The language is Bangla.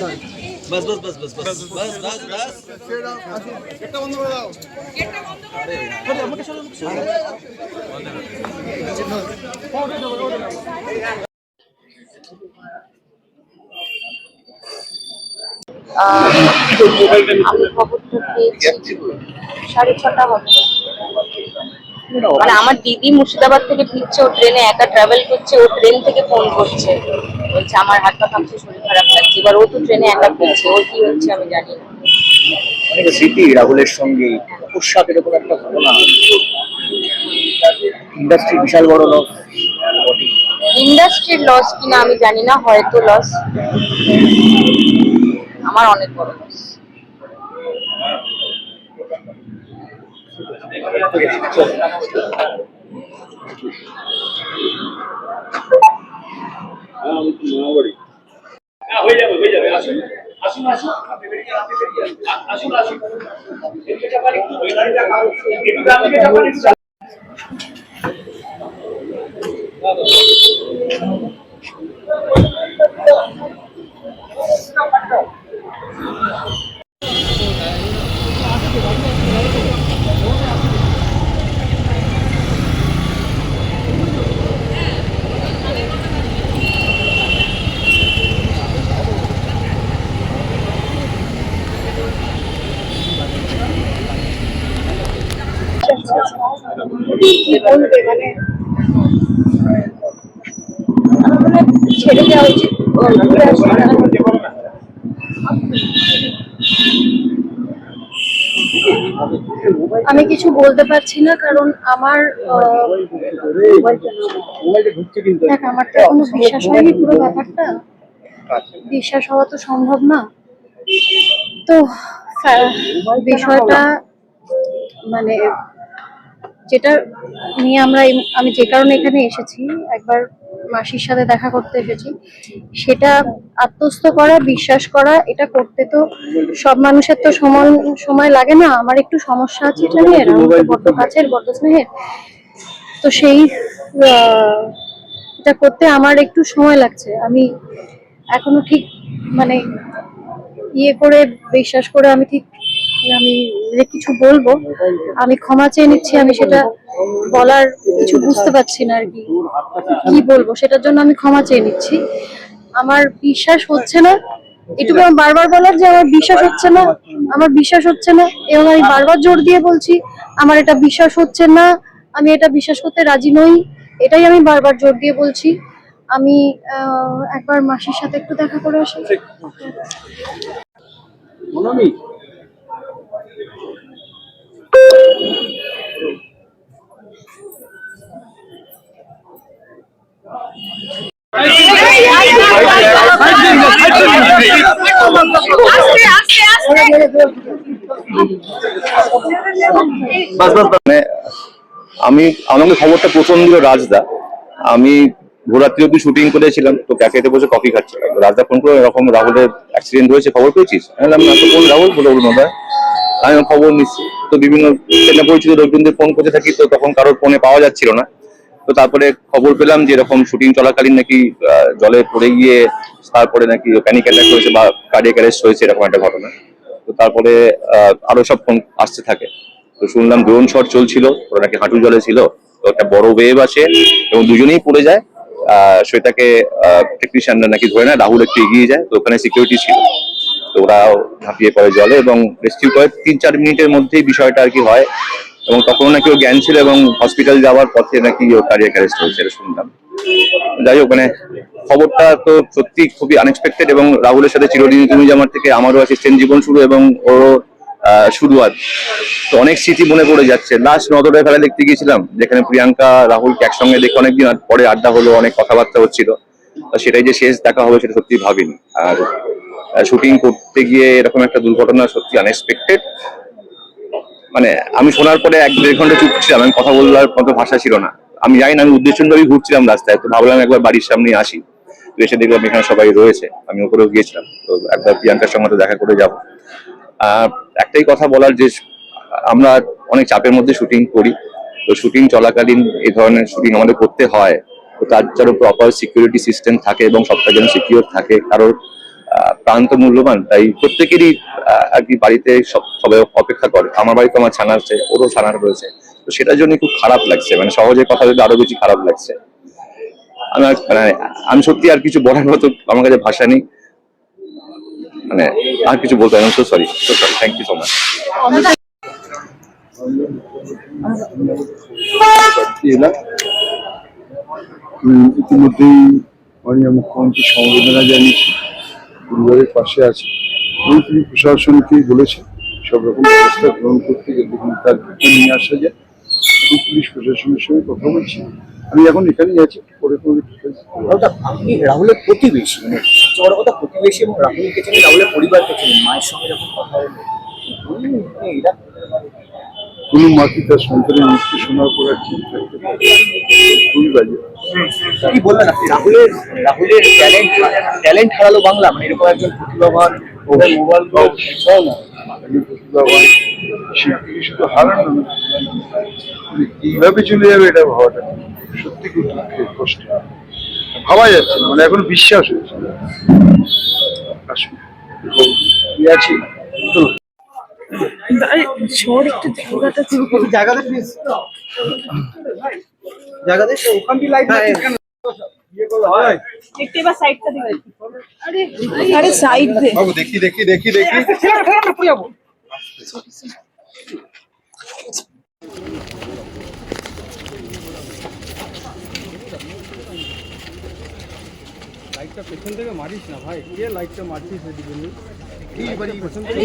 बस बस बस बस बस बस बस बस गेटটা বন্ধ করে দাও গেটটা বন্ধ করে দাও আরে আমাকে চলো আমি খবরটা পেয়েছি 6:30 হবে। মানে আমার দিদি মুর্শিদাবাদ থেকে ফিরছে, ও ট্রেনে একা ট্রাভেল করছে, ও ট্রেন থেকে ফোন করছে, বলছে আমার হাত পা কাঁপছে, শরীর খারাপ লাগছে। এবার ও তো ট্রেনে একা ফিরছে, ওর কি হচ্ছে আমি জানি না। অনেক স্মৃতি রাহুলের সঙ্গে অকস্মাৎ এরকম একটা ঘটনা, ইন্ডাস্ট্রি বিশাল বড় লস। ইন্ডাস্ট্রির লস কিনা আমি জানি না, হয়তো লস, আমার অনেক বড় লস। হয়ে যাবে হয়ে যাবে, আসুন আসুন আসুন, আপনি বেরিয়ে আসুন আসুন, এদিকে যাবেন একটু, ওই গাড়িটা একটু ডান দিকে যাবেন একটু। ছেড়ে দেওয়া উচিত। আমি কিছু বলতে পারছি না, কারণ আমার আমার তো এখনো বিশ্বাস হয়নি পুরো ব্যাপারটা। বিশ্বাস হওয়া তো সম্ভব না। তো বিষয়টা মানে যেটা নিয়ে আমি যে কারণে এখানে এসেছি, একবার মাসির সাথে দেখা করতে এসেছি, সেটা আত্মস্থ করা, বিশ্বাস করা, এটা করতে তো সব মানুষের তো সময় লাগে না। আমার একটু সমস্যা আছে এটা নিয়ে, রাহুল তো বড্ড কাছের, বড্ড স্নেহের, তো সেই এটা করতে আমার একটু সময় লাগছে। আমি এখনো ঠিক মানে ইয়ে করে বিশ্বাস করে আমি যে কিছু বলবো, আমি ক্ষমা চেয়ে নিচ্ছি। আমি সেটা বলার কিছু বুঝতে পারছি না আর কি বলবো, সেটার জন্য আমি ক্ষমা চেয়ে নিচ্ছি। আমার বিশ্বাস হচ্ছে না, এটুকু আমার বারবার বলার যে আমার বিশ্বাস হচ্ছে না, আমার বিশ্বাস হচ্ছে না, এবং আমি বারবার জোর দিয়ে বলছি আমার এটা বিশ্বাস হচ্ছে না, আমি এটা বিশ্বাস করতে রাজি নই, এটাই আমি বারবার জোর দিয়ে বলছি। আমি একবার মাসির সাথে একটু দেখা করে আসি। আমাকে খবরটা প্রথম দিল রাজদা। আমি ভোরাত্রি অব্দি শুটিং করেছিলাম, তো ক্যাফেতে বসে কফি খাচ্ছিলাম। রাজদা ফোন করে এরকম রাহুলের অ্যাক্সিডেন্ট হয়েছে, খবর পেয়েছিস? আমি কোন রাহুল? বলুন দাদা, আমি খবর নিচ্ছি। তো বিভিন্ন ট্রেনে পরিচিত লোকজনদের ফোন করতে থাকি, তো তখন কারোর ফোনে পাওয়া যাচ্ছিল না। তো তারপরে খবর পেলাম যে এরকম শুটিং চলাকালীন নাকি জলে পড়ে গিয়ে তারপরে নাকি প্যানিক অ্যাটাক হয়েছে বা কার্ডিয়াক অ্যারেস্ট হয়েছে, এরকম একটা ঘটনা। তো তারপরে আরো সব ফোন আসতে থাকে। তো শুনলাম ড্রোন শট চলছিল, ওরা নাকি হাঁটু জলে ছিল, তো একটা বড় ওয়েভ আসে এবং দুজনেই পড়ে যায়। সেটাকে টেকনিশিয়ানরা নাকি ধরে নেয়, রাহুল একটু এগিয়ে যায়, তো ওখানে সিকিউরিটি ছিল, তো ওরা ঝাঁপিয়ে পড়ে জলে এবং রেস্কিউ করে 3-4 মিনিটের মধ্যেই বিষয়টা আর কি হয়। এবং তখন নাকি ও জ্ঞান ছিল এবং হসপিটাল যাওয়ার পথে নাকি ও কার্ডিয়াক অ্যারেস্ট হয়েছে, এটা শুনলাম। যাই হোক, মানে খবরটা তো সত্যি খুবই আনএক্সপেক্টেড, এবং রাহুলের সাথে চিরদিন তুমি আমার থেকে আমারও অ্যাসিস্ট্যান্ট জীবন শুরু এবং ওরও শুরুয়াত। তো অনেক স্মৃতি মনে পড়ে যাচ্ছে। লাস্ট নদরের খেলা দেখতে গিয়েছিলাম, যেখানে প্রিয়াঙ্কা রাহুলকে একসঙ্গে দেখে অনেকদিন পরে আড্ডা হলো, অনেক কথাবার্তা হচ্ছিল। তো সেটাই যে শেষ দেখা হবে সেটা সত্যি ভাবিনি। আর শুটিং করতে গিয়ে এরকম একটা দুর্ঘটনা সত্যি আনএক্সপেক্টেড। মানে আমি শোনার পরে 1-1.5 ঘন্টা চুপ ছিলাম, আমি কথা বলার মতো ভাষা ছিল না। আমি জানি না, আমি উদ্দেশ্যভাবেই ঘুরছিলাম রাস্তায়, তো ভাবলাম একবার বাড়ির সামনে আসি। তো এসে দেখলাম এখানে সবাই রয়েছে, আমি ওপরেও গিয়েছিলাম, তো একবার প্রিয়াঙ্কার সঙ্গে দেখা করে যাবো। একটাই কথা বলার যে আমরা অনেক চাপের মধ্যে শুটিং করি, তো শুটিং চলাকালীন এই ধরনের শুটিং আমাদের করতে হয়, তো তার যেন প্রপার সিকিউরিটি সিস্টেম থাকে এবং সবটা যেন সিকিউর থাকে, কারোর প্রাণ তো মূল্যবান, তাই প্রত্যেকেরই আর কি বাড়িতে সবাই অপেক্ষা করে। আমার বাড়িতে আমার ছানা আছে, ওরও ছানা রয়েছে, তো সেটার জন্য খুব খারাপ লাগছে, মানে সহজে কথা বলতে আরো বেশি খারাপ লাগছে। মানে আমি সত্যি আর কিছু বলার মতো আমার কাছে ভাষা নেই, মানে আর কিছু বলতে আমি so sorry, thank you so much. ইতিমধ্যেই মাননীয় মুখ্যমন্ত্রী সমবেদনা জানিয়েছে, পরিবারের পাশে আছে এবং তিনি প্রশাসনকে বলেছেন সব রকম ব্যবস্থা গ্রহণ করতে, যাতে তার নিয়ে আসা যায়। এবং পুলিশ প্রশাসনের সঙ্গে কথা বলছি। আমি এখন এখানেই আছি, পরে কোনো আপনি রাহুলের প্রতিবেশী, মানে সবচেয়ে বড় কথা প্রতিবেশী, এবং রাহুলকে চেনে, রাহুলের পরিবারকে চেনে, মায়ের সঙ্গে যখন কথা বলেন এটা কোনো মাকে তার সন্তানের মৃত্যু শোনার পর আর ঠিক থাকতে পারে, খুবই বাজে। কি বললেন আপনি? রাহুলের ট্যালেন্ট হারালো বাংলা, মানে এরকম একজন প্রতিভাবান মোবাইল প্রতিভাবান শিল্পী শুধু হারানো না, কিভাবে চলে যাবে এটা ভাবাটা সত্যি খুব দুঃখের, কষ্ট, ভাবা যাচ্ছে না, মানে এখনো বিশ্বাস হচ্ছে না। আসুন আছি লাইটটা পেছন থেকে মারিস না ভাই, কে লাইটটা মারছিস এদিকে এইবারই পেছন থেকে